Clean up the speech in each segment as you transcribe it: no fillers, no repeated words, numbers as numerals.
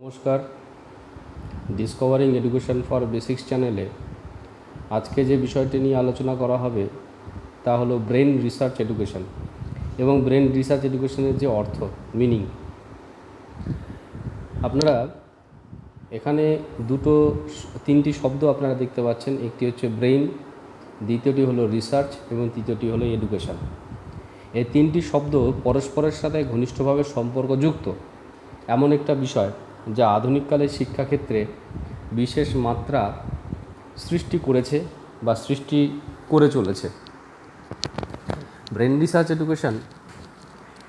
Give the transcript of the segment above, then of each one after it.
নমস্কার, discovering education for basics চ্যানেলে আজকে যে বিষয়টি নিয়ে আলোচনা করা হবে তা হলো ব্রেন রিসার্চ এডুকেশন এবং ব্রেন রিসার্চ এডুকেশনের যে অর্থ মিনিং। আপনারা এখানে তিনটি শব্দ আপনারা দেখতে পাচ্ছেন। একটি হচ্ছে ব্রেইন, দ্বিতীয়টি হলো রিসার্চ এবং তৃতীয়টি হলো এডুকেশন। এই তিনটি শব্দ পরস্পরের সাথে ঘনিষ্ঠভাবে সম্পর্কযুক্ত এমন একটা বিষয় যা আধুনিককালের শিক্ষাক্ষেত্রে বিশেষ মাত্রা সৃষ্টি করেছে বা সৃষ্টি করে চলেছে। ব্রেন রিসার্চ এডুকেশন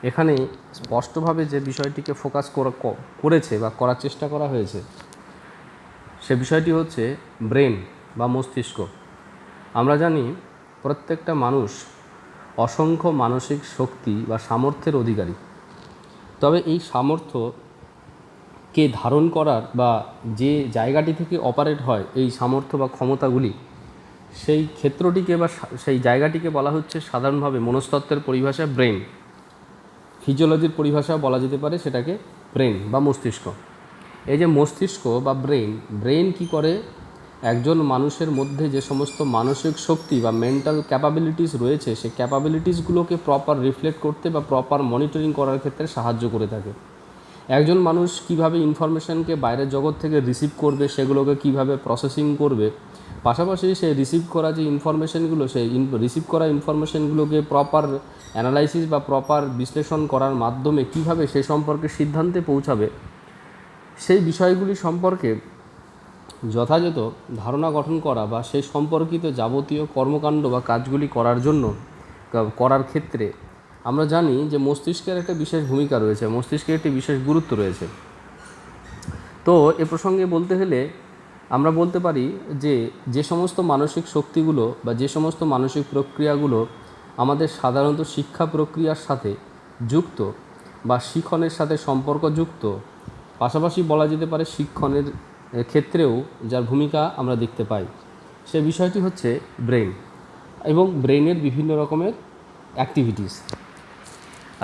এখানে স্পষ্টভাবে যে বিষয়টিকে ফোকাস করেছে বা করার চেষ্টা করা হয়েছে সে বিষয়টি হচ্ছে ব্রেন বা মস্তিষ্ক। আমরা জানি প্রত্যেকটা মানুষ অসংখ্য মানসিক শক্তি বা সামর্থ্যের অধিকারী, তবে এই সামর্থ্যকে ধারণ করার বা যে জায়গাটি থেকে অপারেট হয় এই সামর্থ্য বা ক্ষমতাগুলি, সেই ক্ষেত্রটিকে বা সেই জায়গাটিকে বলা হচ্ছে সাধারণভাবে মনস্তত্ত্বের পরিভাষায় ব্রেন। ফিজিওলজির পরিভাষা বলা যেতে পারে সেটাকে ব্রেন বা মস্তিষ্ক। এই যে মস্তিষ্ক বা ব্রেন কি করে, একজন মানুষের মধ্যে যে সমস্ত মানসিক শক্তি বা মেন্টাল ক্যাপাবিলিটিস রয়েছে সেই ক্যাপাবিলিটিসগুলোকে প্রপার রিফ্লেক্ট করতে বা প্রপার মনিটরিং করার ক্ষেত্রে সাহায্য করে থাকে। একজন মানুষ কিভাবে ইনফরমেশনকে বাইরের জগৎ থেকে রিসিভ করবে, সেগুলোকে কিভাবে প্রসেসিং করবে, পাশাপাশি সেই রিসিভ করা যে ইনফরমেশনগুলো সেই রিসিভ করা ইনফরমেশনগুলোকে প্রপার অ্যানালাইসিস বা প্রপার বিশ্লেষণ করার মাধ্যমে কিভাবে সে সম্পর্কে সিদ্ধান্তে পৌঁছাবে, সেই বিষয়গুলি সম্পর্কে যথাযথ ধারণা গঠন করা বা সেই সম্পর্কিত যাবতীয় কর্মকাণ্ড বা কাজগুলি করার ক্ষেত্রে আমরা জানি যে মস্তিষ্কের একটা বিশেষ ভূমিকা রয়েছে, মস্তিষ্কের একটি বিশেষ গুরুত্ব রয়েছে। তো এ প্রসঙ্গে বলতে হলে আমরা বলতে পারি যে সমস্ত মানসিক শক্তিগুলো বা যে সমস্ত মানসিক প্রক্রিয়াগুলো আমাদের সাধারণত শিক্ষা প্রক্রিয়ার সাথে যুক্ত বা শিক্ষণের সাথে সম্পর্কযুক্ত, পাশাপাশি বলা যেতে পারে শিক্ষণের ক্ষেত্রেও যার ভূমিকা আমরা দেখতে পাই, সে বিষয়টি হচ্ছে ব্রেন এবং ব্রেনের বিভিন্ন রকমের অ্যাক্টিভিটিস।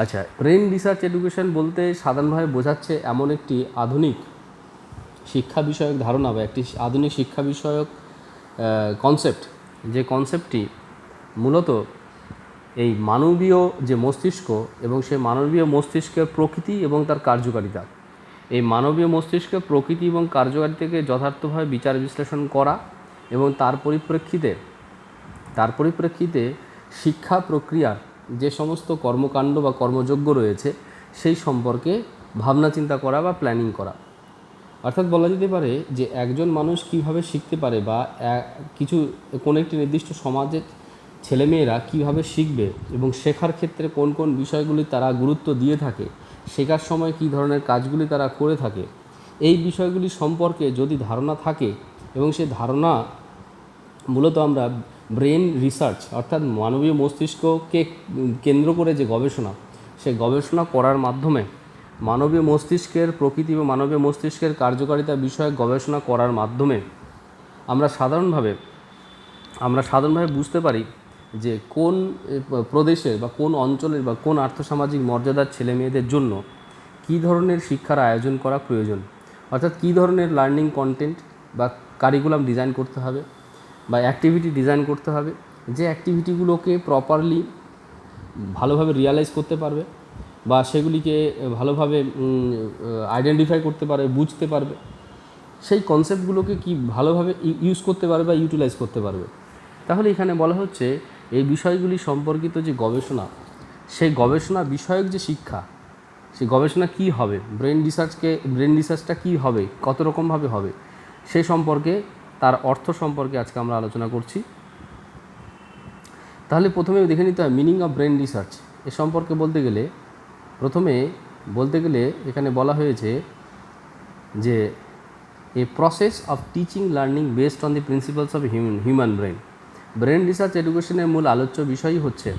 আচ্ছা, ব্রেন রিসার্চ এডুকেশন বলতে সাধারণভাবে বোঝাচ্ছে এমন একটি আধুনিক শিক্ষা বিষয়ক ধারণা বা একটি আধুনিক শিক্ষা বিষয়ক কনসেপ্ট, যে কনসেপ্টটি মূলত এই মানবীয় যে মস্তিষ্ক এবং সেই মানবীয় মস্তিষ্কের প্রকৃতি এবং তার কার্যকারিতা, এই মানবীয় মস্তিষ্কের প্রকৃতি এবং কার্যকারিতাকে যথার্থভাবে বিচার বিশ্লেষণ করা এবং তার পরিপ্রেক্ষিতে শিক্ষা প্রক্রিয়ার যে সমস্ত কর্মকাণ্ড বা কর্মযোগ্য রয়েছে সেই সম্পর্কে ভাবনা চিন্তা করা বা প্ল্যানিং করা। অর্থাৎ বলা যেতে পারে যে একজন মানুষ কিভাবে শিখতে পারে বা কোনো একটি নির্দিষ্ট সমাজের ছেলেমেয়েরা কিভাবে শিখবে এবং শেখার ক্ষেত্রে কোন কোন বিষয়গুলি তারা গুরুত্ব দিয়ে থাকে, শেখার সময় কী ধরনের কাজগুলি তারা করে থাকে, এই বিষয়গুলি সম্পর্কে যদি ধারণা থাকে এবং সেই ধারণা মূলত আমরা ব্রেন রিসার্চ অর্থাৎ মানবীয় মস্তিষ্ককে কেন্দ্র করে যে গবেষণা, সেই গবেষণা করার মাধ্যমে মানবীয় মস্তিষ্কের প্রকৃতি বা মানবীয় মস্তিষ্কের কার্যকারিতা বিষয়ক গবেষণা করার মাধ্যমে আমরা সাধারণভাবে বুঝতে পারি যে কোন প্রদেশের বা কোন অঞ্চলের বা কোন আর্থসামাজিক মর্যাদার ছেলে মেয়েদের জন্য কী ধরনের শিক্ষার আয়োজন করা প্রয়োজন, অর্থাৎ কী ধরনের লার্নিং কন্টেন্ট বা কারিকুলাম ডিজাইন করতে হবে বা অ্যাক্টিভিটি ডিজাইন করতে হবে, যে অ্যাক্টিভিটিগুলোকে প্রপারলি ভালোভাবে রিয়ালাইজ করতে পারবে বা সেগুলিকে ভালোভাবে আইডেন্টিফাই করতে পারবে, বুঝতে পারবে, সেই কনসেপ্টগুলোকে কি ভালোভাবে ইউজ করতে পারবে বা ইউটিলাইজ করতে পারবে। তাহলে এখানে বলা হচ্ছে এই বিষয়গুলি সম্পর্কিত যে গবেষণা, সেই গবেষণা বিষয়ক যে শিক্ষা, সেই গবেষণা কী হবে, ব্রেন রিসার্চটা কী হবে, কত রকমভাবে হবে, সেই সম্পর্কে তার অর্থ সম্পর্কে আজকে আমরা আলোচনা করছি। তাহলে প্রথমে দেখে নিতে হয় মিনিং অফ ব্রেন রিসার্চ। এ সম্পর্কে প্রথমে বলতে গেলে এখানে বলা হয়েছে যে a process of teaching learning based on the principles of human brain. Brain research এডুকেশনের মূল আলোচ্য বিষয়ই হচ্ছে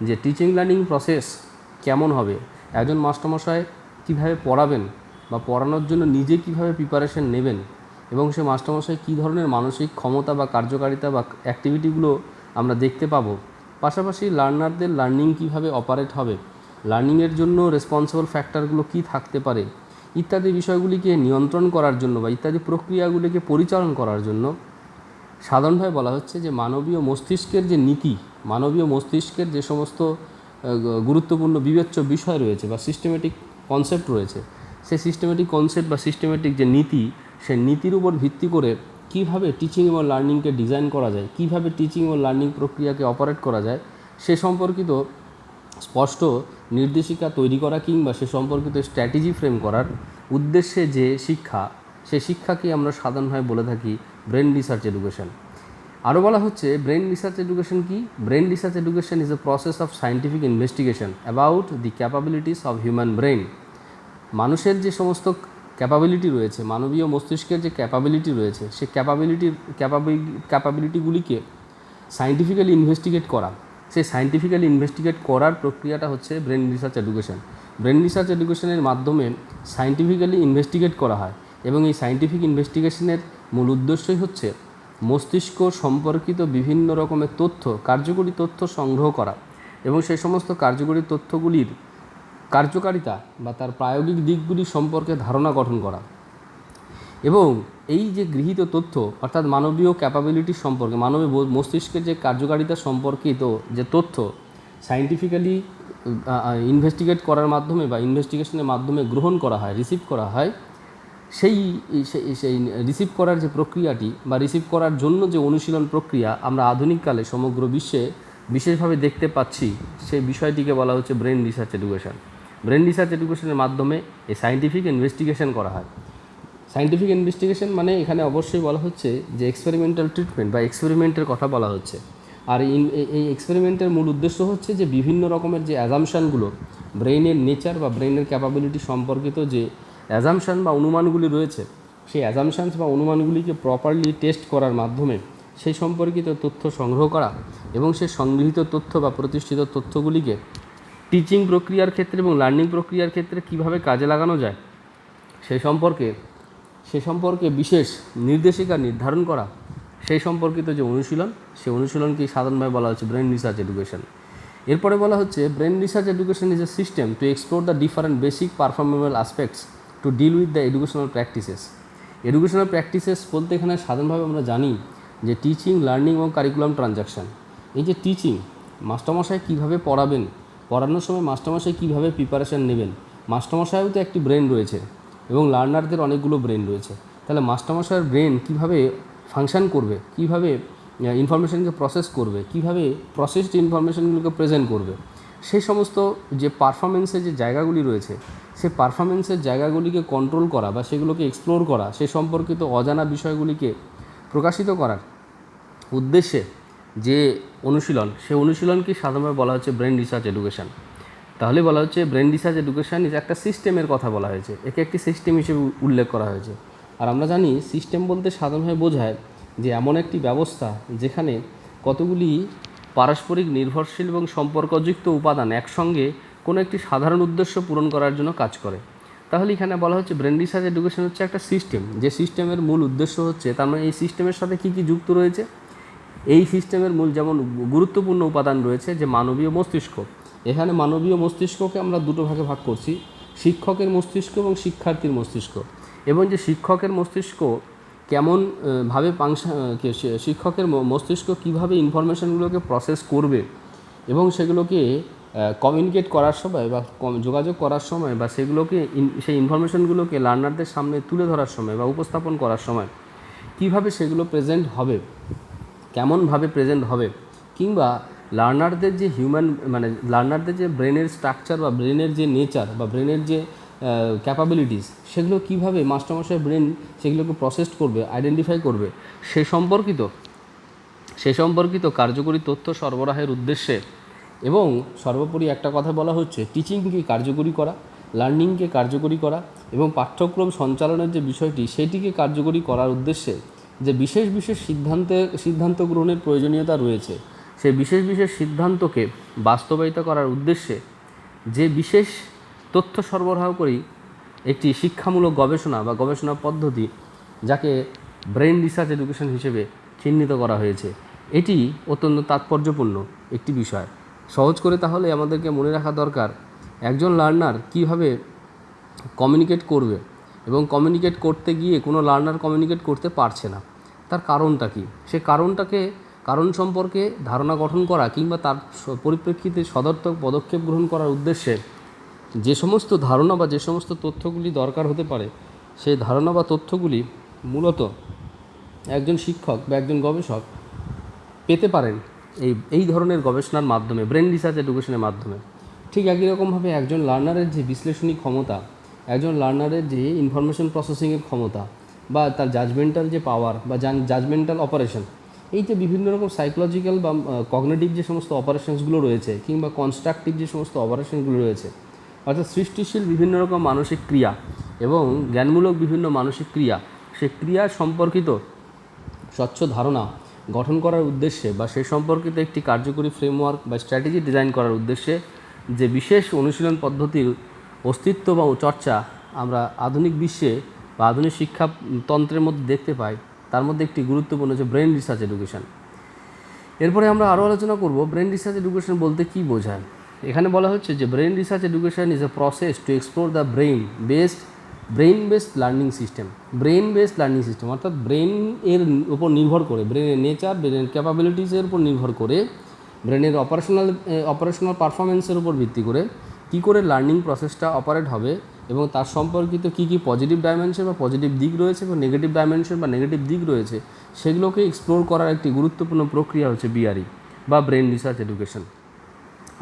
যে টিচিং লার্নিং প্রসেস কেমন হবে, একজন মাস্টারমশাই কীভাবে পড়াবেন বা পড়ানোর জন্য নিজে কীভাবে প্রিপারেশন নেবেন এবং সে মাস্টারমশাই কী ধরনের মানসিক ক্ষমতা বা কার্যকারিতা বা অ্যাক্টিভিটিগুলো আমরা দেখতে পাবো, পাশাপাশি লার্নারদের লার্নিং কীভাবে অপারেট হবে, লার্নিংয়ের জন্য রেসপন্সিবল ফ্যাক্টরগুলো কী থাকতে পারে, ইত্যাদি বিষয়গুলিকে নিয়ন্ত্রণ করার জন্য বা ইত্যাদি প্রক্রিয়াগুলিকে পরিচালন করার জন্য সাধারণভাবে বলা হচ্ছে যে মানবীয় মস্তিষ্কের যে নীতি, মানবীয় মস্তিষ্কের যে সমস্ত গুরুত্বপূর্ণ বিবেচ্য বিষয় রয়েছে বা সিস্টেমেটিক কনসেপ্ট রয়েছে, সেই সিস্টেমেটিক কনসেপ্ট বা সিস্টেমেটিক যে নীতি, সেই নীতির উপর ভিত্তি করে কীভাবে টিচিং এবং লার্নিংকে ডিজাইন করা যায়, কীভাবে টিচিং এবং লার্নিং প্রক্রিয়াকে অপারেট করা যায় সে সম্পর্কিত স্পষ্ট নির্দেশিকা তৈরি করা কিংবা সে সম্পর্কিত স্ট্র্যাটেজি ফ্রেম করার উদ্দেশ্যে যে শিক্ষা, সেই শিক্ষাকে আমরা সাধারণভাবে বলে থাকি ব্রেন রিসার্চ এডুকেশন। আরও বলা হচ্ছে ব্রেন রিসার্চ এডুকেশন কি? Brain research education is a process of scientific investigation about the capabilities of human brain. মানুষের যে সমস্ত ক্যাপাবিলিটি রয়েছে, মানবীয় মস্তিষ্কের যে ক্যাপাবিলিটি রয়েছে, সেই ক্যাপাবিলিটিগুলিকে সায়েন্টিফিক্যালি ইনভেস্টিগেট করা, সেই সায়েন্টিফিক্যালি ইনভেস্টিগেট করার প্রক্রিয়াটা হচ্ছে brain research education. Brain research এডুকেশনের মাধ্যমে সায়েন্টিফিক্যালি ইনভেস্টিগেট করা হয় এবং এই সায়েন্টিফিক ইনভেস্টিগেশনের মূল উদ্দেশ্যই হচ্ছে মস্তিষ্ক সম্পর্কিত বিভিন্ন রকমের তথ্য, কার্যকরী তথ্য সংগ্রহ করা এবং সেই সমস্ত কার্যকরী তথ্যগুলির কার্যকারিতা বা তার প্রায়োগিক দিকগুলি সম্পর্কে ধারণা গঠন করা। এবং এই যে গৃহীত তথ্য অর্থাৎ মানবীয় ক্যাপাবিলিটি সম্পর্কে, মানবীয় মস্তিষ্কের যে কার্যকারিতা সম্পর্কিত যে তথ্য সায়েন্টিফিক্যালি ইনভেস্টিগেট করার মাধ্যমে বা ইনভেস্টিগেশনের মাধ্যমে গ্রহণ করা হয়, রিসিভ করা হয়, সেই রিসিভ করার যে প্রক্রিয়াটি বা রিসিভ করার জন্য যে অনুশীলন প্রক্রিয়া আমরা আধুনিককালে সমগ্র বিশ্বে বিশেষভাবে দেখতে পাচ্ছি, সেই বিষয়টিকে বলা হচ্ছে brain research education. Brain research এডুকেশনের মাধ্যমে এই সায়েন্টিফিক ইনভেস্টিগেশন করা হয়। সায়েন্টিফিক ইনভেস্টিগেশন মানে এখানে অবশ্যই বলা হচ্ছে যে এক্সপেরিমেন্টাল ট্রিটমেন্ট বা এক্সপেরিমেন্টের কথা বলা হচ্ছে। আর এই এক্সপেরিমেন্টের মূল উদ্দেশ্য হচ্ছে যে বিভিন্ন রকমের যে অ্যাজামশানগুলো ব্রেইনের নেচার বা ব্রেইনের ক্যাপাবিলিটি সম্পর্কিত যে অ্যাজামশান বা অনুমানগুলি রয়েছে, সেই অ্যাজামশানস বা অনুমানগুলিকে প্রপারলি টেস্ট করার মাধ্যমে সেই সম্পর্কিত তথ্য সংগ্রহ করা এবং সেই সংগৃহীত তথ্য বা প্রতিষ্ঠিত তথ্যগুলিকে টিচিং প্রক্রিয়ার ক্ষেত্রে এবং লার্নিং প্রক্রিয়ার ক্ষেত্রে কীভাবে কাজে লাগানো যায় সে সম্পর্কে বিশেষ নির্দেশিকা নির্ধারণ করা, সেই সম্পর্কিত যে অনুশীলন, সেই অনুশীলনকেই সাধারণভাবে বলা হচ্ছে ব্রেন রিসার্চ এডুকেশন। এরপরে বলা হচ্ছে brain research education is a system to explore the different basic performable aspects to deal with the educational practices. Educational practices বলতে এখানে সাধারণভাবে আমরা জানি যে টিচিং, লার্নিং এবং কারিকুলাম ট্রানজাকশান। এই যে টিচিং, মাস্টারমশাই কীভাবে পড়াবেন, পড়ানোর সময় মাস্টারমশাই কীভাবে প্রিপারেশান নেবেন, মাস্টারমশাইও তো একটি ব্রেন রয়েছে এবং লার্নারদের অনেকগুলো ব্রেন রয়েছে। তাহলে মাস্টারমশাইয়ের ব্রেন কীভাবে ফাংশন করবে, কীভাবে ইনফরমেশনকে প্রসেস করবে, কীভাবে প্রসেসড ইনফরমেশনগুলোকে প্রেজেন্ট করবে, সেই সমস্ত যে পারফরমেন্সের যে জায়গাগুলি রয়েছে, সেই পারফরমেন্সের জায়গাগুলিকে কন্ট্রোল করা বা সেগুলোকে এক্সপ্লোর করা, সে সম্পর্কিত অজানা বিষয়গুলিকে প্রকাশিত করার উদ্দেশ্যে যে অনুশীলন, সেই অনুশীলনকে সাধারণভাবে বলা হচ্ছে ব্রেন রিসার্চ এডুকেশন। তাহলে বলা হচ্ছে ব্রেন রিসার্চ এডুকেশন ইজ একটা সিস্টেমের কথা বলা হয়েছে, একে একটি সিস্টেম হিসেবে উল্লেখ করা হয়েছে। আর আমরা জানি সিস্টেম বলতে সাধারণভাবে বোঝায় যে এমন একটি ব্যবস্থা যেখানে কতগুলি পারস্পরিক নির্ভরশীল এবং সম্পর্কযুক্ত উপাদান একসঙ্গে কোনো একটি সাধারণ উদ্দেশ্য পূরণ করার জন্য কাজ করে। তাহলে এখানে বলা হচ্ছে ব্রেন রিসার্চ এডুকেশন হচ্ছে একটা সিস্টেম, যে সিস্টেমের মূল উদ্দেশ্য হচ্ছে, তার মানে এই সিস্টেমের সাথে কী কী যুক্ত রয়েছে, এই সিস্টেমের মূল যেমন গুরুত্বপূর্ণ উপাদান রয়েছে যে মানবীয় মস্তিষ্ক। এখানে মানবীয় মস্তিষ্ককে আমরা দুটো ভাগে ভাগ করছি, শিক্ষকের মস্তিষ্ক এবং শিক্ষার্থীর মস্তিষ্ক। এবং যে শিক্ষকের মস্তিষ্ক কেমন ভাবে শিক্ষকের মস্তিষ্ক কীভাবে ইনফরমেশনগুলোকে প্রসেস করবে এবং সেগুলোকে কমিউনিকেট করার সময় বা যোগাযোগ করার সময় বা সেগুলোকে সেই ইনফরমেশনগুলোকে লার্নারদের সামনে তুলে ধরার সময় বা উপস্থাপন করার সময় কীভাবে সেগুলো প্রেজেন্ট হবে, কেমনভাবে প্রেজেন্ট হবে, কিংবা লার্নারদের যে লার্নারদের যে ব্রেনের স্ট্রাকচার বা ব্রেনের যে নেচার বা ব্রেনের যে ক্যাপাবিলিটিস, সেগুলো কীভাবে মাস্টারমশাই ব্রেন সেগুলোকে প্রসেস করবে, আইডেন্টিফাই করবে, সে সম্পর্কিত কার্যকরী তথ্য সরবরাহের উদ্দেশ্যে। এবং সর্বোপরি একটা কথা বলা হচ্ছে টিচিংকে কার্যকরী করা, লার্নিংকে কার্যকরী করা এবং পাঠ্যক্রম সঞ্চালনের যে বিষয়টি সেটিকে কার্যকরী করার উদ্দেশ্যে যে বিশেষ বিশেষ সিদ্ধান্ত গ্রহণের প্রয়োজনীয়তা রয়েছে, সেই বিশেষ বিশেষ সিদ্ধান্তকে বাস্তবায়িত করার উদ্দেশ্যে যে বিশেষ তথ্য সরবরাহ করি একটি শিক্ষামূলক গবেষণা বা গবেষণা পদ্ধতি, যাকে ব্রেন রিসার্চ এডুকেশন হিসেবে চিহ্নিত করা হয়েছে। এটি অত্যন্ত তাৎপর্যপূর্ণ একটি বিষয়। সহজ করে তাহলে আমাদেরকে মনে রাখা দরকার একজন লার্নার কীভাবে কমিউনিকেট করবে এবং কমিউনিকেট করতে গিয়ে কোনো লার্নার কমিউনিকেট করতে পারছে না, তার কারণটা কী? সে কারণ সম্পর্কে ধারণা গঠন করা কিংবা তার পরিপ্রেক্ষিতে সদর্থক পদক্ষেপ গ্রহণ করার উদ্দেশ্যে যে সমস্ত ধারণা বা যে সমস্ত তথ্যগুলি দরকার হতে পারে, সেই ধারণা বা তথ্যগুলি মূলত একজন শিক্ষক বা একজন গবেষক পেতে পারেন এই ধরনের গবেষণার মাধ্যমে, ব্রেন রিসার্চ এডুকেশনের মাধ্যমে। ঠিক একই রকমভাবে একজন লার্নারের যে বিশ্লেষণী ক্ষমতা, একজন লার্নারের যে ইনফরমেশন প্রসেসিংয়ের ক্ষমতা বা তার জাজমেন্টাল যে পাওয়ার বা জাজমেন্টাল অপারেশন, এই যে বিভিন্ন রকম সাইকোলজিক্যাল বা কগনিটিভ যে সমস্ত অপারেশনসগুলো রয়েছে কিংবা কনস্ট্রাকটিভ যে সমস্ত অপারেশনগুলো রয়েছে, অর্থাৎ সৃষ্টিশীল বিভিন্ন রকম মানসিক ক্রিয়া এবং জ্ঞানমূলক বিভিন্ন মানসিক ক্রিয়া, সেই ক্রিয়া সম্পর্কিত স্বচ্ছ ধারণা গঠন করার উদ্দেশ্যে বা সেই সম্পর্কিত একটি কার্যকরী ফ্রেমওয়ার্ক বা স্ট্র্যাটেজি ডিজাইন করার উদ্দেশ্যে যে বিশেষ অনুশীলন পদ্ধতির অস্তিত্ব বা চর্চা আমরা আধুনিক বিশ্বে বা আধুনিক শিক্ষাতন্ত্রের মধ্যে দেখতে পাই, তার মধ্যে একটি গুরুত্বপূর্ণ হচ্ছে ব্রেন রিসার্চ এডুকেশন। এরপরে আমরা আরও আলোচনা করব ব্রেন রিসার্চ এডুকেশন বলতে কী বোঝায়। এখানে বলা হচ্ছে যে brain research education is a process to explore the brain based learning system, অর্থাৎ ব্রেন এর উপর নির্ভর করে, ব্রেনের নেচার, ব্রেনের ক্যাপাবিলিটিসের উপর নির্ভর করে, ব্রেনের অপারেশনাল পারফরমেন্সের উপর ভিত্তি করে কী করে লার্নিং প্রসেসটা অপারেট হবে এবং তার সম্পর্কিত কী কী পজিটিভ ডাইমেনশন বা পজিটিভ দিক রয়েছে এবং নেগেটিভ ডাইমেনশন বা নেগেটিভ দিক রয়েছে, সেগুলোকে এক্সপ্লোর করার একটি গুরুত্বপূর্ণ প্রক্রিয়া হচ্ছে বিআরই বা ব্রেন রিসার্চ এডুকেশন।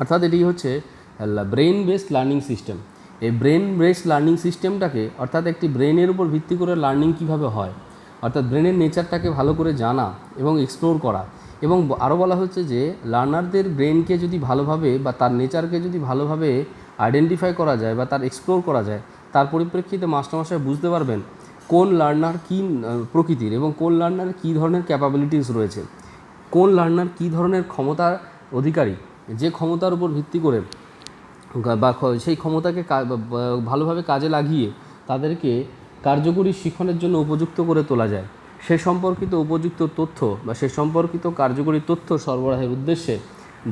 অর্থাৎ এটি হচ্ছে ব্রেন বেসড লার্নিং সিস্টেম। এই ব্রেন বেসড লার্নিং সিস্টেমটাকে, অর্থাৎ একটি ব্রেনের উপর ভিত্তি করে লার্নিং কীভাবে হয়, অর্থাৎ ব্রেনের নেচারটাকে ভালো করে জানা এবং এক্সপ্লোর করা। এবং আরও বলা হচ্ছে যে লার্নারদের ব্রেনকে যদি ভালোভাবে বা তার নেচারকে যদি ভালোভাবে আইডেন্টিফাই করা যায় বা তার এক্সপ্লোর করা যায়, তার পরিপ্রেক্ষিতে মাস্টারমশাই বুঝতে পারবেন কোন লার্নার কী প্রকৃতির এবং কোন লার্নার কী ধরনের ক্যাপাবিলিটিস রয়েছে, কোন লার্নার কী ধরনের ক্ষমতার অধিকারী, যে ক্ষমতার উপর ভিত্তি করে বা সেই ক্ষমতাকে ভালোভাবে কাজে লাগিয়ে তাদেরকে কার্যকরী শিক্ষণের জন্য উপযুক্ত করে তোলা যায়, সে সম্পর্কিত উপযুক্ত তথ্য বা সে সম্পর্কিত কার্যকরী তথ্য সরবরাহের উদ্দেশ্যে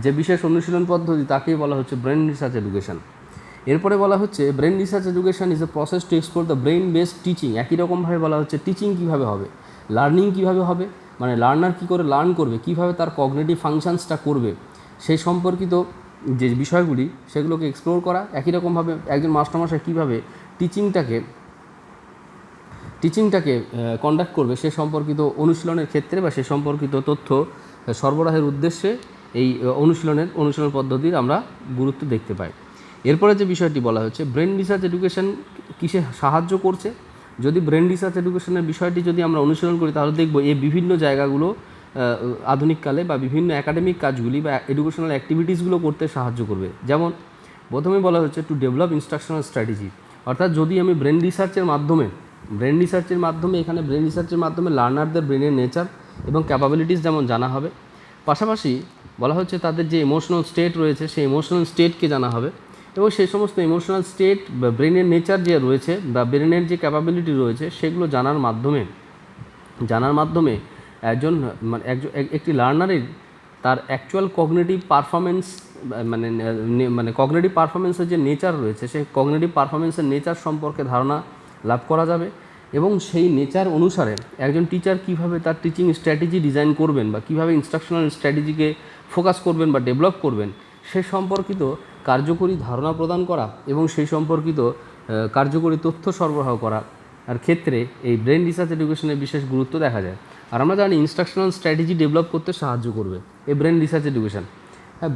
যে বিশেষ অনুশীলন পদ্ধতি, তাকেই বলা হচ্ছে ব্রেন রিসার্চ এডুকেশন। এরপরে বলা হচ্ছে brain research education is a process to explore the brain based teaching. একই রকমভাবে বলা হচ্ছে টিচিং কীভাবে হবে, লার্নিং কীভাবে হবে, মানে লার্নার কী করে লার্ন করবে, কীভাবে তার কগনিটিভ ফাংশনসটা করবে, সেই সম্পর্কিত যে বিষয়গুলি সেগুলোকে এক্সপ্লোর করা। একই রকমভাবে একজন মাস্টারমশাই কীভাবে টিচিংটাকে কন্ডাক্ট করবে সে সম্পর্কিত অনুশীলনের ক্ষেত্রে বা সে সম্পর্কিত তথ্য সরবরাহের উদ্দেশ্যে এই অনুশীলন পদ্ধতির আমরা গুরুত্ব দেখতে পাই। এরপরে যে বিষয়টি বলা হচ্ছে ব্রেন রিসার্চ এডুকেশন কিসে সাহায্য করছে। যদি ব্রেন রিসার্চ এডুকেশনের বিষয়টি যদি আমরা অনুশীলন করি, তাহলে দেখব এই বিভিন্ন জায়গাগুলো আধুনিককালে বা বিভিন্ন একাডেমিক কাজগুলি বা এডুকেশনাল অ্যাক্টিভিটিসগুলো করতে সাহায্য করবে। যেমন প্রথমে বলা হচ্ছে টু ডেভেলপ ইনস্ট্রাকশনাল স্ট্র্যাটেজি, অর্থাৎ যদি আমি ব্রেন রিসার্চের মাধ্যমে লার্নারদের ব্রেনের নেচার এবং ক্যাপাবিলিটিস যেমন জানা হবে, পাশাপাশি বলা হচ্ছে তাদের যে ইমোশনাল স্টেট রয়েছে সেই ইমোশনাল স্টেটকে জানা হবে এবং সেই সমস্ত ইমোশনাল স্টেট বা ব্রেনের নেচার যে রয়েছে বা ব্রেনের যে ক্যাপাবিলিটি রয়েছে সেগুলো জানার মাধ্যমে একটি লার্নারের তার অ্যাকচুয়াল কগনিটিভ পারফরমেন্স মানে কগনিটিভ পারফরমেন্সের যে নেচার রয়েছে সেই কগনিটিভ পারফরমেন্সের নেচার সম্পর্কে ধারণা লাভ করা যাবে এবং সেই নেচার অনুসারে একজন টিচার কীভাবে তার টিচিং স্ট্র্যাটেজি ডিজাইন করবেন বা কীভাবে ইনস্ট্রাকশনাল স্ট্র্যাটেজিকে ফোকাস করবেন বা ডেভেলপ করবেন সে সম্পর্কিত কার্যকরী ধারণা প্রদান করা এবং সেই সম্পর্কিত কার্যকরী তথ্য সরবরাহ করা আর ক্ষেত্রে এই ব্রেন রিসার্চ এডুকেশনের বিশেষ গুরুত্ব দেখা যায়। আর আমরা জানি ইনস্ট্রাকশনাল স্ট্র্যাটেজি ডেভেলপ করতে সাহায্য করবে এই ব্রেন রিসার্চ এডুকেশন। হ্যাঁ,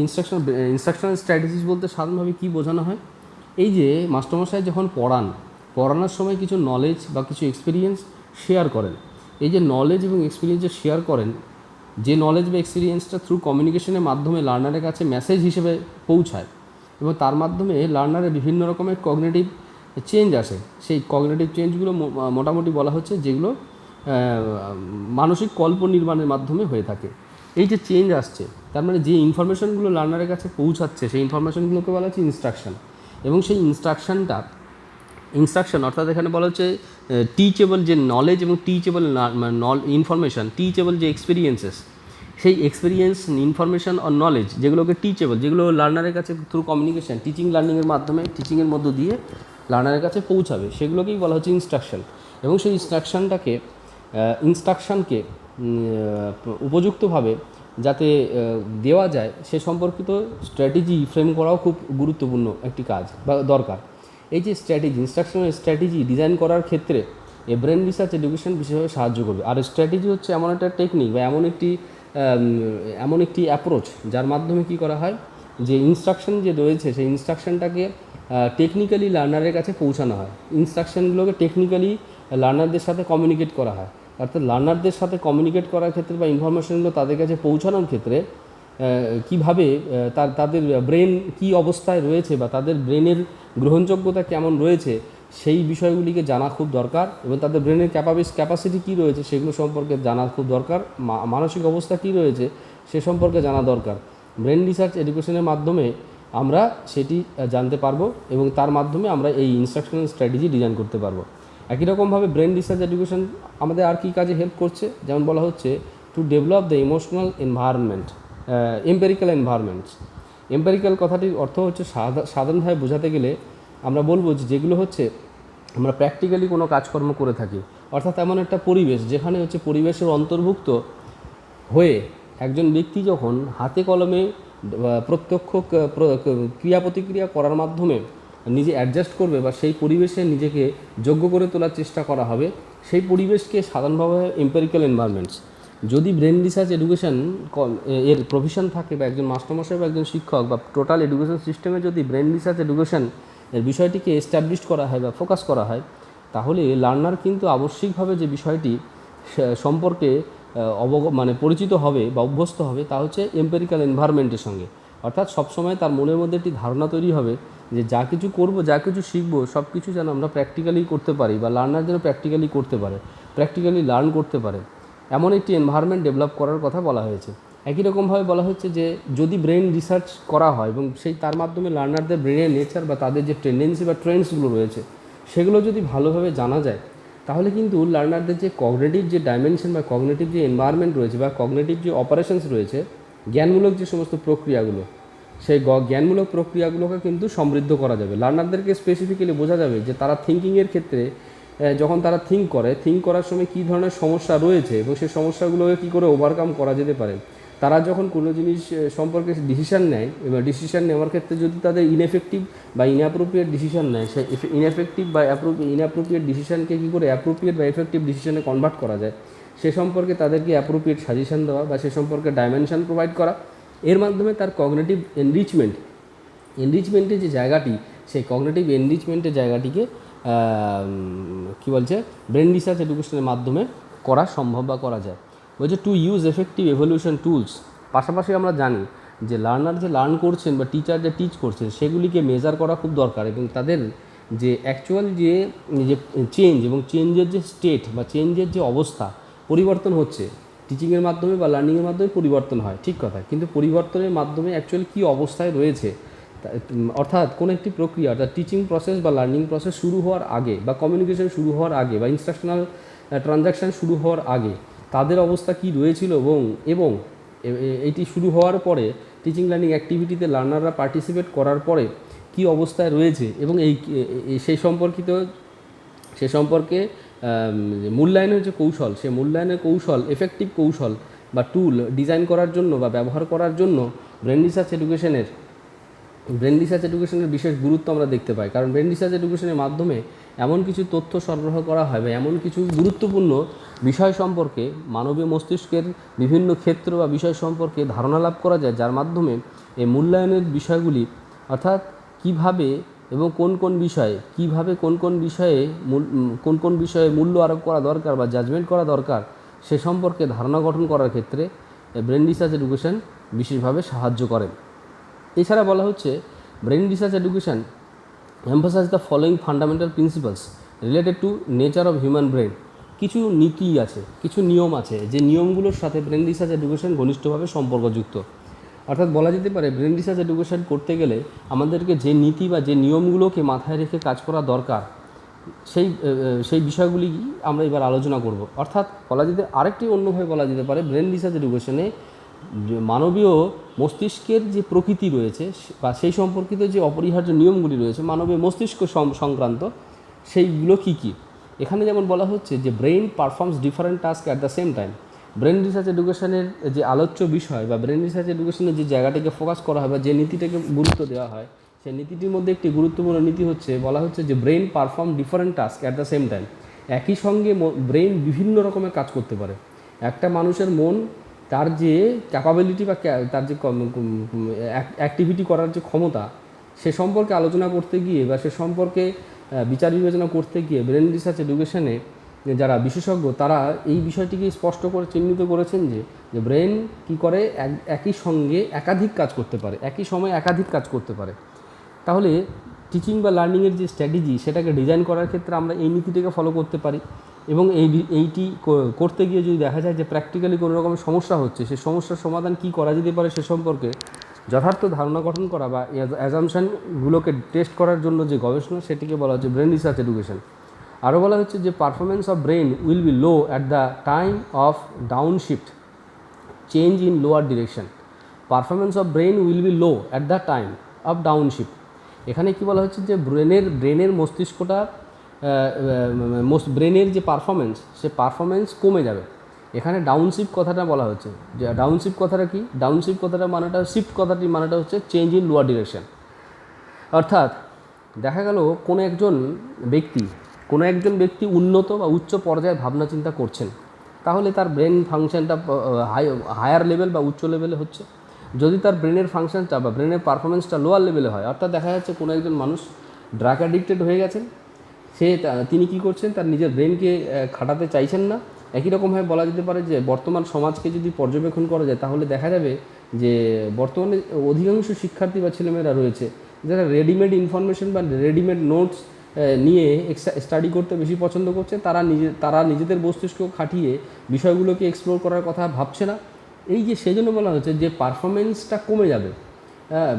ইনস্ট্রাকশনাল স্ট্র্যাটেজিস বলতে সাধারণভাবে কী বোঝানো হয়, এই যে মাস্টারমশাই যখন পড়ানোর সময় কিছু নলেজ বা কিছু এক্সপিরিয়েন্স শেয়ার করেন, এই যে নলেজ এবং এক্সপিরিয়েন্স যে শেয়ার করেন, যে নলেজ বা এক্সপিরিয়েন্সটা থ্রু কমিউনিকেশনের মাধ্যমে লার্নারের কাছে মেসেজ হিসেবে পৌঁছায় এবং তার মাধ্যমে লার্নারের বিভিন্ন রকমের কগনিটিভ চেঞ্জ আসে, সেই কগনিটিভ চেঞ্জগুলো মোটামুটি বলা হচ্ছে যেগুলো মানসিক কল্প নির্মাণের মাধ্যমে হয়ে থাকে। এই যে চেঞ্জ আসছে তার মানে যে ইনফরমেশনগুলো লার্নারের কাছে পৌঁছাচ্ছে সেই ইনফরমেশনগুলোকে বলা হচ্ছে ইনস্ট্রাকশন এবং সেই ইনস্ট্রাকশন অর্থাৎ এখানে বলা হচ্ছে টিচেবল যে নলেজ এবং টিচেবল ইনফরমেশান, টিচেবল যে এক্সপিরিয়েন্সেস, সেই এক্সপিরিয়েন্স ইনফরমেশান আর নলেজ যেগুলোকে টিচেবল, যেগুলো লার্নারের কাছে থ্রু কমিউনিকেশান টিচিং লার্নিংয়ের মাধ্যমে টিচিংয়ের মধ্য দিয়ে লার্নারের কাছে পৌঁছাবে, সেগুলোকেই বলা হচ্ছে ইনস্ট্রাকশন। এবং সেই ইনস্ট্রাকশনকে উপযুক্তভাবে যাতে দেওয়া যায় সে সম্পর্কিত স্ট্র্যাটেজি ফ্রেম করাও খুব গুরুত্বপূর্ণ একটি কাজ বা দরকার। এই যে স্ট্র্যাটেজি, ইনস্ট্রাকশনের স্ট্র্যাটেজি ডিজাইন করার ক্ষেত্রে এই ব্রেন রিসার্চ এডুকেশন বিশেষভাবে সাহায্য করবে। আর স্ট্র্যাটেজি হচ্ছে এমন একটা টেকনিক বা এমন একটি অ্যাপ্রোচ যার মাধ্যমে কী করা হয়, যে ইনস্ট্রাকশন যে রয়েছে সেই ইনস্ট্রাকশনটাকে টেকনিক্যালি লার্নারের কাছে পৌঁছানো হয়। ইনস্ট্রাকশনগুলোকে টেকনিক্যালি লার্নারদের সাথে কমিউনিকেট করা হয়। অর্থাৎ লার্নারদের সাথে কমিউনিকেট করার ক্ষেত্রে বা ইনফরমেশনগুলো তাদের কাছে পৌঁছানোর ক্ষেত্রে কীভাবে তাদের ব্রেন কী অবস্থায় রয়েছে বা তাদের ব্রেনের গ্রহণযোগ্যতা কেমন রয়েছে সেই বিষয়গুলিকে জানা খুব দরকার, এবং তাদের ব্রেনের ক্যাপাসিটি কী রয়েছে সেগুলো সম্পর্কে জানা খুব দরকার, মানসিক অবস্থা কী রয়েছে সে সম্পর্কে জানা দরকার। ব্রেন রিসার্চ এডুকেশনের মাধ্যমে আমরা সেটি জানতে পারবো এবং তার মাধ্যমে আমরা এই ইনস্ট্রাকশনাল স্ট্র্যাটেজি ডিজাইন করতে পারবো। একই রকমভাবে ব্রেন রিসার্চ এডুকেশন আমাদের আর কী কাজে হেল্প করছে, যেমন বলা হচ্ছে to develop the emotional environment, empirical environments. Empirical কথাটির অর্থ হচ্ছে সাধারণভাবে বোঝাতে গেলে আমরা বলবো যে যেগুলো হচ্ছে আমরা প্র্যাকটিক্যালি কোনো কাজকর্ম করে থাকি, অর্থাৎ এমন একটা পরিবেশ যেখানে হচ্ছে পরিবেশের অন্তর্ভুক্ত হয়ে একজন ব্যক্তি যখন হাতে কলমে প্রত্যক্ষ ক্রিয়া প্রতিক্রিয়া করার মাধ্যমে নিজে অ্যাডজাস্ট করবে বা সেই পরিবেশে নিজেকে যোগ্য করে তোলার চেষ্টা করা হবে, সেই পরিবেশকে সাধারণভাবে এম্পেরিক্যাল এনভায়রনমেন্টস। যদি ব্রেন রিসার্চ এডুকেশন এর প্রভিশন থাকে বা একজন মাস্টারমশাই বা একজন শিক্ষক বা টোটাল এডুকেশন সিস্টেমে যদি ব্রেন রিসার্চ এডুকেশন এর বিষয়টিকে এস্টাবলিশ করা হয় বা ফোকাস করা হয়, তাহলে লার্নার কিন্তু আবশ্যিকভাবে যে বিষয়টি সম্পর্কে পরিচিত হবে বা অভ্যস্ত হবে তা হচ্ছে এম্পেরিক্যাল এনভায়রনমেন্টের সঙ্গে। অর্থাৎ সবসময় তার মনের মধ্যে একটি ধারণা তৈরি হবে যে যা কিছু করব, যা কিছু শিখবো সব কিছু যেন আমরা প্র্যাকটিক্যালি করতে পারি বা লার্নার যেন প্র্যাকটিক্যালি করতে পারে, প্র্যাকটিক্যালি লার্ন করতে পারে, এমন একটি এনভায়রনমেন্ট ডেভেলপ করার কথা বলা হয়েছে। একই রকমভাবে বলা হচ্ছে যে যদি ব্রেন রিসার্চ করা হয় এবং তার মাধ্যমে লার্নারদের ব্রেনের নেচার বা তাদের যে টেন্ডেন্সি বা ট্রেন্ডসগুলো রয়েছে সেগুলো যদি ভালোভাবে জানা যায়, তাহলে কিন্তু লার্নারদের যে কগনিটিভ যে ডাইমেনশন বা কগনিটিভ যে এনভায়রনমেন্ট রয়েছে বা কগনিটিভ যে অপারেশনস রয়েছে, জ্ঞানমূলক যে সমস্ত প্রক্রিয়াগুলো, সেই জ্ঞানমূলক প্রক্রিয়াগুলোকে কিন্তু সমৃদ্ধ করা যাবে। লার্নারদেরকে স্পেসিফিক্যালি বোঝা যাবে যে তারা থিঙ্কিংয়ের ক্ষেত্রে যখন তারা থিঙ্ক করার সময় কী ধরনের সমস্যা রয়েছে এবং সেই সমস্যাগুলোকে কী করে ওভারকাম করা যেতে পারে। তারা যখন কোনো জিনিস সম্পর্কে ডিসিশান নেয় এবং ডিসিশান নেওয়ার ক্ষেত্রে যদি তাদের ইনএফেক্টিভ বা ইনঅ্যাপ্রোপ্রিয়েট ডিসিশান নেয়, সেই ইনএফেক্টিভ বা ইনঅ্যাপ্রোপ্রিয়েট ডিসিশানকে কী করে অ্যাপ্রোপ্রিয়েট বা এফেক্টিভ ডিসিশনে কনভার্ট করা যায় সে সম্পর্কে তাদেরকে অ্যাপ্রোপ্রিয়েট সাজেশন দেওয়া বা সে সম্পর্কে ডাইমেনশন প্রোভাইড করা। এর মাধ্যমে তার কগনিটিভ এনরিচমেন্টের যে জায়গাটি, সেই কগনিটিভ এনরিচমেন্টের জায়গাটিকে কী বলছে ব্রেন রিসার্চ এডুকেশনের মাধ্যমে করা সম্ভব বা করা যায়। বলছে to use effective evolution tools. পাশাপাশি আমরা জানি যে লার্নার যে লার্ন করছেন বা টিচার যে টিচ করছেন সেগুলিকে মেজার করা খুব দরকার, এবং তাদের যে অ্যাকচুয়াল যে চেঞ্জ এবং চেঞ্জের যে স্টেট বা চেঞ্জের যে অবস্থা পরিবর্তন হচ্ছে টিচিংয়ের মাধ্যমে বা লার্নিংয়ের মাধ্যমে পরিবর্তন হয়, ঠিক কথা, কিন্তু পরিবর্তনের মাধ্যমে অ্যাকচুয়ালি কী অবস্থায় রয়েছে, অর্থাৎ কোনো একটি প্রক্রিয়া অর্থাৎ টিচিং প্রসেস বা লার্নিং প্রসেস শুরু হওয়ার আগে বা কমিউনিকেশন শুরু হওয়ার আগে বা ইনস্ট্রাকশনাল ট্রানজ্যাকশান শুরু হওয়ার আগে তাদের অবস্থা কী রয়েছিল এবং এটি শুরু হওয়ার পরে টিচিং লার্নিং অ্যাক্টিভিটিতে লার্নাররা পার্টিসিপেট করার পরে কী অবস্থায় রয়েছে এবং সে সম্পর্কে মূল্যায়নের যে কৌশল, সে মূল্যায়নের কৌশল এফেক্টিভ কৌশল বা টুল ডিজাইন করার জন্য বা ব্যবহার করার জন্য ব্রেন রিসার্চ এডুকেশনের বিশেষ গুরুত্ব আমরা দেখতে পাই। কারণ ব্রেন রিসার্চ এডুকেশনের মাধ্যমে এমন কিছু তথ্য সরবরাহ করা হয় বা এমন কিছু গুরুত্বপূর্ণ বিষয় সম্পর্কে মানবীয় মস্তিষ্কের বিভিন্ন ক্ষেত্র বা বিষয় সম্পর্কে ধারণা লাভ করা যায়, যার মাধ্যমে এই মূল্যায়নের বিষয়গুলি অর্থাৎ কীভাবে এবং কোন কোন বিষয়ে মূল্য আরোপ করা দরকার বা জাজমেন্ট করা দরকার সে সম্পর্কে ধারণা গঠন করার ক্ষেত্রে ব্রেন রিসার্চ এডুকেশন বিশেষভাবে সাহায্য করে। এছাড়া বলা হচ্ছে brain research education emphasize the following fundamental principles related to nature of human brain. কিছু নীতি আছে, কিছু নিয়ম আছে, যে নিয়মগুলোর সাথে ব্রেন রিসার্চ এডুকেশন ঘনিষ্ঠভাবে সম্পর্কযুক্ত। অর্থাৎ বলা যেতে পারে ব্রেন রিসার্চ এডুকেশন করতে গেলে আমাদেরকে যে নীতি বা যে নিয়মগুলোকে মাথায় রেখে কাজ করা দরকার সেই বিষয়গুলি আমরা এবার আলোচনা করব। অর্থাৎ আরেকটি অন্যভাবে বলা যেতে পারে ব্রেন রিসার্চ এডুকেশনে যে মানবীয় মস্তিষ্কের যে প্রকৃতি রয়েছে বা সেই সম্পর্কিত যে অপরিহার্য নিয়মগুলি রয়েছে মানবীয় মস্তিষ্ক সংক্রান্ত, সেইগুলো কী কী। এখানে যেমন বলা হচ্ছে যে brain performs different task at the same time. Brain research এডুকেশনের যে আলোচ্য বিষয় বা ব্রেন রিসার্চ এডুকেশনের যে জায়গাটিকে ফোকাস করা হয় বা যে নীতিটাকে গুরুত্ব দেওয়া হয়, সেই নীতিটির মধ্যে একটি গুরুত্বপূর্ণ নীতি হচ্ছে, বলা হচ্ছে যে brain perform different task at the same time. একই সঙ্গে ব্রেইন বিভিন্ন রকমের কাজ করতে পারে। একটা মানুষের মন তার যে ক্যাপাবিলিটি বা তার যে অ্যাক্টিভিটি করার যে ক্ষমতা, সে সম্পর্কে আলোচনা করতে গিয়ে বা সে সম্পর্কে বিচার বিবেচনা করতে গিয়ে ব্রেন রিসার্চ এডুকেশনে যারা বিশেষজ্ঞ তারা এই বিষয়টিকে স্পষ্ট করে চিহ্নিত করেছেন যে ব্রেন কী করে, একই সঙ্গে একাধিক কাজ করতে পারে, একই সময়ে একাধিক কাজ করতে পারে। তাহলে টিচিং বা লার্নিংয়ের যে স্ট্র্যাটেজি সেটাকে ডিজাইন করার ক্ষেত্রে আমরা এই নীতিটাকে ফলো করতে পারি। এবং এইটি করতে গিয়ে যদি দেখা যায় যে প্র্যাকটিক্যালি কোনো রকমের সমস্যা হচ্ছে, সেই সমস্যার সমাধান কী করা যেতে পারে সে সম্পর্কে যথার্থ ধারণা গঠন করা বা অ্যাজামশানগুলোকে টেস্ট করার জন্য যে গবেষণা, সেটিকে বলা হচ্ছে ব্রেন রিসার্চ এডুকেশন। আরও বলা হচ্ছে যে performance of brain will be low at the time of down shift change in lower direction. Performance of brain will be low at the time of down shift. এখানে কি বলা হচ্ছে যে ব্রেনের মস্তিষ্কটা ব্রেনের যে পারফরমেন্স, সে পারফরমেন্স কমে যাবে। এখানে ডাউনশিফট কথাটা বলা হচ্ছে, যে ডাউনশিফট কথাটা কি, ডাউনশিফট কথাটা মানেটা, শিফট কথাটি মানেটা হচ্ছে চেঞ্জ ইন লোয়ার ডিরেকশন। অর্থাৎ দেখা গেল কোনো একজন ব্যক্তি উন্নত বা উচ্চ পর্যায়ে ভাবনা চিন্তা করছেন, তাহলে তার ব্রেন ফাংশনটা হায়ার লেভেল বা উচ্চ লেভেলে হচ্ছে। যদি তার ব্রেনের ফাংশনটা বা ব্রেনের পারফরমেন্সটা লোয়ার লেভেলে হয়, অর্থাৎ দেখা যাচ্ছে কোনো একজন মানুষ ড্রাগ অ্যাডিক্টেড হয়ে গেছেন, তিনি কী করছেন, তার নিজের ব্রেনকে খাটাতে চাইছেন না। একই রকমভাবে বলা যেতে পারে যে বর্তমান সমাজকে যদি পর্যবেক্ষণ করা যায়, তাহলে দেখা যাবে যে বর্তমানে অধিকাংশ শিক্ষার্থী বা ছেলেমেয়েরা রয়েছে যারা রেডিমেড ইনফরমেশন বা রেডিমেড নোটস নিয়ে স্টাডি করতে বেশি পছন্দ করছে। তারা নিজেদের মস্তিষ্ক খাটিয়ে বিষয়গুলোকে এক্সপ্লোর করার কথা ভাবছে না। এই যে সেজন্য বলা হচ্ছে যে পারফরমেন্সটা কমে যাবে,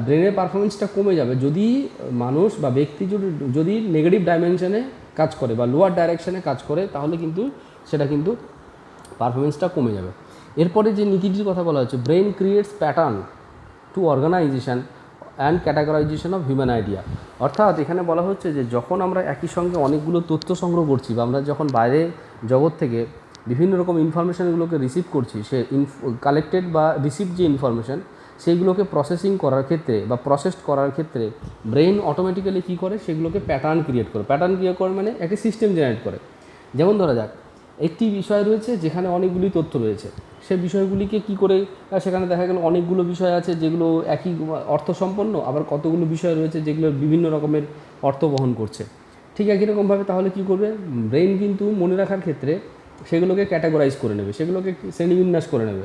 ব্রেনের পারফরমেন্সটা কমে যাবে যদি মানুষ বা ব্যক্তি যদি নেগেটিভ ডাইমেনশনে কাজ করে বা লোয়ার ডাইরেকশানে কাজ করে, তাহলে কিন্তু সেটা কিন্তু পারফরমেন্সটা কমে যাবে। এরপরে যে নীতিটির কথা বলা হচ্ছে, brain creates pattern to organization and categorization of human idea. অর্থাৎ এখানে বলা হচ্ছে যে যখন আমরা একই সঙ্গে অনেকগুলো তথ্য সংগ্রহ করছি বা আমরা যখন বাইরে জগৎ থেকে বিভিন্ন রকম ইনফরমেশানগুলোকে রিসিভ করছি, সে কালেক্টেড বা রিসিভ যে ইনফরমেশান, সেইগুলোকে প্রসেসিং করার ক্ষেত্রে বা প্রসেসড করার ক্ষেত্রে ব্রেন অটোমেটিক্যালি কী করে, সেগুলোকে প্যাটার্ন ক্রিয়েট করে। প্যাটার্ন ক্রিয়েট করে মানে একটা সিস্টেম জেনারেট করে। যেমন ধরা যাক, একটি বিষয় রয়েছে যেখানে অনেকগুলি তথ্য রয়েছে, সে বিষয়গুলিকে কী করে, সেখানে দেখা গেল অনেকগুলো বিষয় আছে যেগুলো একই অর্থসম্পন্ন, আবার কতগুলো বিষয় রয়েছে যেগুলো বিভিন্ন রকমের অর্থ বহন করছে। ঠিক একই রকমভাবে তাহলে কী করবে, ব্রেন কিন্তু মনে রাখার ক্ষেত্রে সেগুলোকে ক্যাটাগরাইজ করে নেবে, সেগুলোকে শ্রেণীবিন্যাস করে নেবে,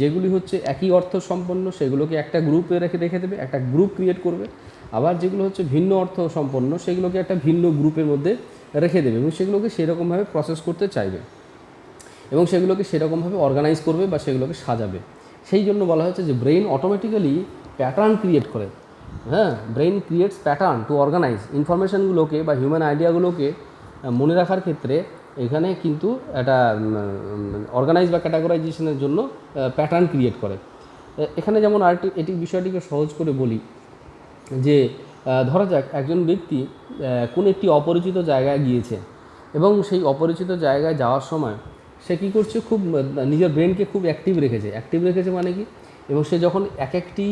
যেগুলি হচ্ছে একই অর্থ সম্পন্ন সেগুলোকে একটা গ্রুপে রেখে দেবে, একটা গ্রুপ ক্রিয়েট করবে। আবার যেগুলো হচ্ছে ভিন্ন অর্থ সম্পন্ন সেগুলোকে একটা ভিন্ন গ্রুপের মধ্যে রেখে দেবে এবং সেগুলোকে সেরকমভাবে প্রসেস করতে চাইবে এবং সেগুলোকে সেরকমভাবে অর্গানাইজ করবে বা সেগুলোকে সাজাবে। সেই জন্য বলা হচ্ছে যে ব্রেন অটোমেটিক্যালি প্যাটার্ন ক্রিয়েট করে। Brain creates pattern to organise ইনফরমেশানগুলোকে বা হিউম্যান আইডিয়াগুলোকে মনে রাখার ক্ষেত্রে এখানে কিন্তু একটা অর্গানাইজ বা ক্যাটাগরাইজেশনের জন্য প্যাটার্ন ক্রিয়েট করে। এখানে যেমন এটি বিষয়টিকে সহজ করে বলি যে ধরা যাক একজন ব্যক্তি কোনো একটি অপরিচিত জায়গায় গিয়েছে এবং সেই অপরিচিত জায়গায় যাওয়ার সময় সে কী করছে, খুব নিজের ব্রেনকে খুব অ্যাক্টিভ রেখেছে মানে কি, এবং সে যখন একটি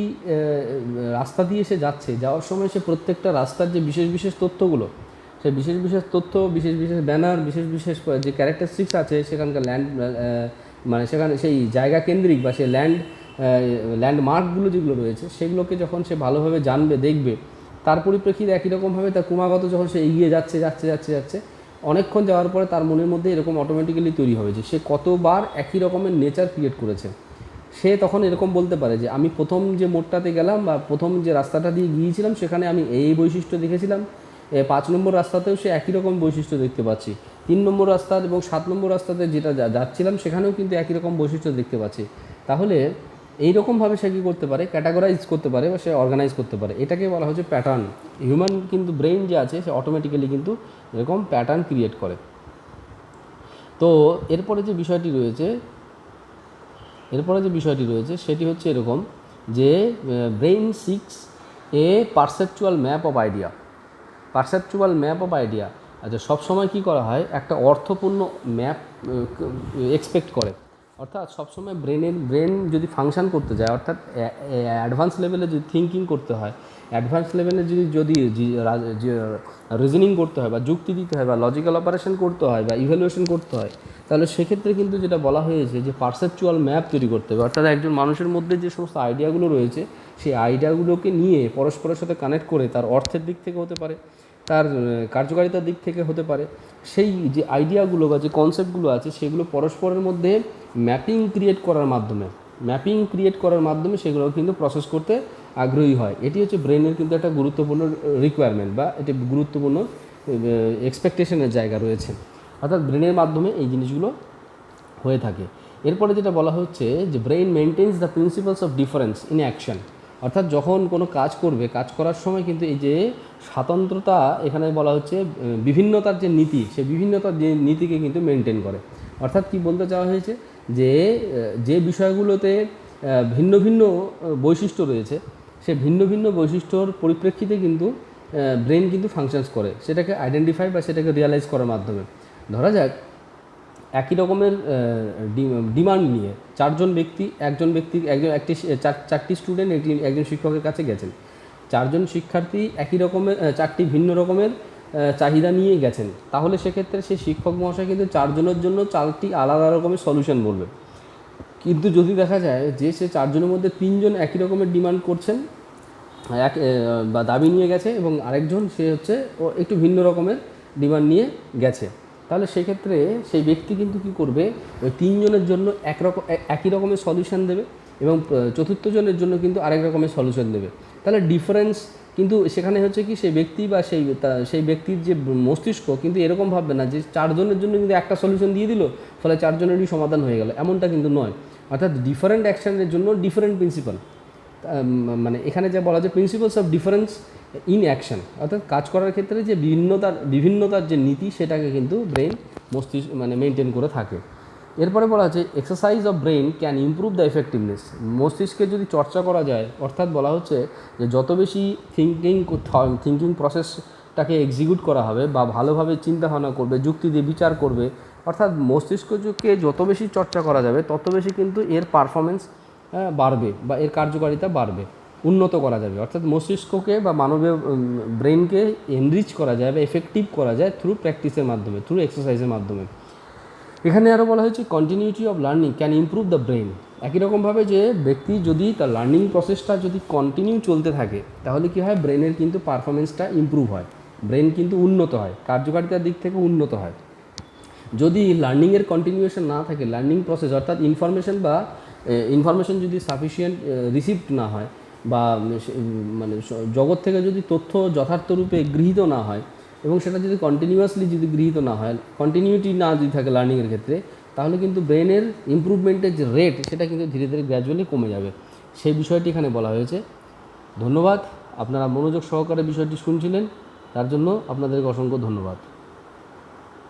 রাস্তা দিয়ে সে যাওয়ার সময় সে প্রত্যেকটা রাস্তার যে বিশেষ তথ্যগুলো, সে বিশেষ তথ্য, বিশেষ ব্যানার, বিশেষ যে ক্যারেক্টারিস্টিক্স আছে সেখানকার মানে সেখানে সেই জায়গা কেন্দ্রিক বা সেই ল্যান্ডমার্কগুলো যেগুলো রয়েছে সেগুলোকে যখন সে ভালোভাবে জানবে, দেখবে, তার পরিপ্রেক্ষিতে একই রকমভাবে তার ক্রমাগত যখন সে এগিয়ে যাচ্ছে অনেকক্ষণ যাওয়ার পরে তার মনের মধ্যে এরকম অটোমেটিক্যালি তৈরি হবে যে সে কতবার একই রকমের নেচার ক্রিয়েট করেছে। সে তখন এরকম বলতে পারে যে আমি প্রথম যে মোড়টাতে গেলাম বা প্রথম যে রাস্তাটা দিয়ে গিয়েছিলাম সেখানে আমি এই বৈশিষ্ট্য দেখেছিলাম, 5 নম্বর রাস্তাতেও সে একই রকম বৈশিষ্ট্য দেখতে পাচ্ছি, 3 নম্বর রাস্তা এবং 7 নম্বর রাস্তাতে যেটা যাচ্ছিলাম সেখানেও কিন্তু একই রকম বৈশিষ্ট্য দেখতে পাচ্ছি। তাহলে এইরকমভাবে সে কী করতে পারে, ক্যাটাগরাইজ করতে পারে বা সে অর্গানাইজ করতে পারে। এটাকে বলা হচ্ছে প্যাটার্ন। হিউম্যান কিন্তু ব্রেইন যে আছে সে অটোমেটিক্যালি কিন্তু এরকম প্যাটার্ন ক্রিয়েট করে। তো এরপরে যে বিষয়টি রয়েছে, এরপরে যে বিষয়টি রয়েছে সেটি হচ্ছে এরকম যে brain six A perceptual map of idea. Perceptual map of idea, আচ্ছা সবসময় কী করা হয়, একটা অর্থপূর্ণ ম্যাপ এক্সপেক্ট করে। অর্থাৎ সবসময় ব্রেন যদি ফাংশন করতে যায়, অর্থাৎ অ্যাডভান্স লেভেলে যদি থিঙ্কিং করতে হয়, অ্যাডভান্স লেভেলে যদি রিজনিং করতে হয় বা যুক্তি দিতে হয় বা লজিক্যাল অপারেশন করতে হয় বা ইভ্যালুয়েশন করতে হয়, তাহলে সেক্ষেত্রে কিন্তু যেটা বলা হয়েছে যে পারসেপচুয়াল ম্যাপ তৈরি করতে হবে। অর্থাৎ একজন মানুষের মধ্যে যে সমস্ত আইডিয়াগুলো রয়েছে সেই আইডিয়াগুলোকে নিয়ে পরস্পরের সাথে কানেক্ট করে তার অর্থের দিক থেকে হতে পারে, তার কার্যকারিতার দিক থেকে হতে পারে, সেই যে আইডিয়াগুলো বা যে কনসেপ্টগুলো আছে সেগুলো পরস্পরের মধ্যে ম্যাপিং ক্রিয়েট করার মাধ্যমে সেগুলো কিন্তু প্রসেস করতে আগ্রহী হয়। এটি হচ্ছে ব্রেনের কিন্তু একটা গুরুত্বপূর্ণ রিকোয়ারমেন্ট বা এটি গুরুত্বপূর্ণ এক্সপেকটেশনের জায়গা রয়েছে। অর্থাৎ ব্রেনের মাধ্যমে এই জিনিসগুলো হয়ে থাকে। এরপরে যেটা বলা হচ্ছে যে brain maintains the principles of difference in action. অর্থাৎ যখন কোনো কাজ করবে, কাজ করার সময় কিন্তু এই যে স্বাতন্ত্রতা, এখানে বলা হচ্ছে বিভিন্নতার যে নীতি, সেই বিভিন্নতার যে নীতিকে কিন্তু মেনটেন করে। অর্থাৎ কি বলতে চাওয়া হয়েছে যে যে বিষয়গুলোতে ভিন্ন ভিন্ন বৈশিষ্ট্য রয়েছে, সে ভিন্ন ভিন্ন বৈশিষ্ট্যর পরিপ্রেক্ষিতে কিন্তু ব্রেন কিন্তু ফাংশনস করে, সেটাকে আইডেন্টিফাই বা সেটাকে রিয়ালাইজ করার মাধ্যমে। ধরা যাক একই রকমের ডিমান্ড নিয়ে চারটি স্টুডেন্ট একজন শিক্ষকের কাছে গেছেন। চারজন শিক্ষার্থী একই রকমের চারটি ভিন্ন রকমের চাহিদা নিয়ে গেছেন। তাহলে সেক্ষেত্রে সেই শিক্ষক মহাশয় কিন্তু চারজনের জন্য চারটি আলাদা রকমের সলিউশন বলবে। কিন্তু যদি দেখা যায় যে সে চারজনের মধ্যে তিনজন একই রকমের ডিমান্ড করছেন, বা দাবি নিয়ে গেছে, এবং আরেকজন সে হচ্ছে ও একটু ভিন্ন রকমের ডিমান্ড নিয়ে গেছে, তাহলে সেক্ষেত্রে সেই ব্যক্তি কিন্তু কী করবে, ওই তিনজনের জন্য একই রকমের সলিউশন দেবে এবং চতুর্থ জনের জন্য কিন্তু আরেক রকমের সলিউশন দেবে। তাহলে ডিফারেন্স কিন্তু সেখানে হচ্ছে কি, সেই ব্যক্তি বা সেই ব্যক্তির যে মস্তিষ্ক কিন্তু এরকম ভাববে না যে চারজনের জন্য কিন্তু একটা সলিউশন দিয়ে দিল, ফলে চারজনেরই সমাধান হয়ে গেল, এমনটা কিন্তু নয়। অর্থাৎ ডিফারেন্ট অ্যাকশনের জন্য ডিফারেন্ট প্রিন্সিপাল, মানে এখানে যা বলা যায় principles of difference in action, অর্থাৎ কাজ করার ক্ষেত্রে যে বিভিন্নতার যে নীতি সেটাকে কিন্তু ব্রেন মস্তিষ্ক মেনটেন করে থাকে। এরপরে বলা আছে exercise of brain can improve the effectiveness. মস্তিষ্কে যদি চর্চা করা যায়, অর্থাৎ বলা হচ্ছে যে যত বেশি থিঙ্কিং প্রসেসটাকে এক্সিকিউট করা হবে বা ভালোভাবে চিন্তাভাবনা করবে, যুক্তি দিয়ে বিচার করবে, অর্থাৎ মস্তিষ্ককে যত বেশি চর্চা করা যাবে তত বেশি কিন্তু এর পারফরমেন্স বাড়বে বা এর কার্যকারিতা বাড়বে, উন্নত করা যাবে। অর্থাৎ মস্তিষ্ককে বা মানবীয় ব্রেনকে এনরিচ করা যায় বা এফেক্টিভ করা যায় থ্রু প্র্যাকটিসের মাধ্যমে, থ্রু এক্সারসাইজের মাধ্যমে। এখানে আরও বলা হয়েছে continuity of learning can improve the brain. একই রকমভাবে যে ব্যক্তি যদি তার লার্নিং প্রসেসটা যদি কন্টিনিউ চলতে থাকে, তাহলে কী হয়, ব্রেনের কিন্তু পারফরমেন্সটা ইমপ্রুভ হয়, ব্রেন কিন্তু উন্নত হয়, কার্যকারিতার দিক থেকে উন্নত হয়। যদি লার্নিংয়ের কন্টিনিউয়েশন না থাকে, লার্নিং প্রসেস অর্থাৎ ইনফরমেশন যদি সাফিসিয়েন্ট রিসিভড না হয় বা জগৎ থেকে যদি তথ্য যথার্থরূপে গৃহীত না হয় এবং সেটা যদি কন্টিনিউয়াসলি যদি গৃহীত না হয়, কন্টিনিউটি না যদি থাকে লার্নিংয়ের ক্ষেত্রে, তাহলে কিন্তু ব্রেনের ইমপ্রুভমেন্টের যে রেট সেটা কিন্তু ধীরে ধীরে গ্র্যাজুয়ালি কমে যাবে। সেই বিষয়টি এখানে বলা হয়েছে। ধন্যবাদ, আপনারা মনোযোগ সহকারে বিষয়টি শুনছিলেন, তার জন্য আপনাদেরকে অসংখ্য ধন্যবাদ।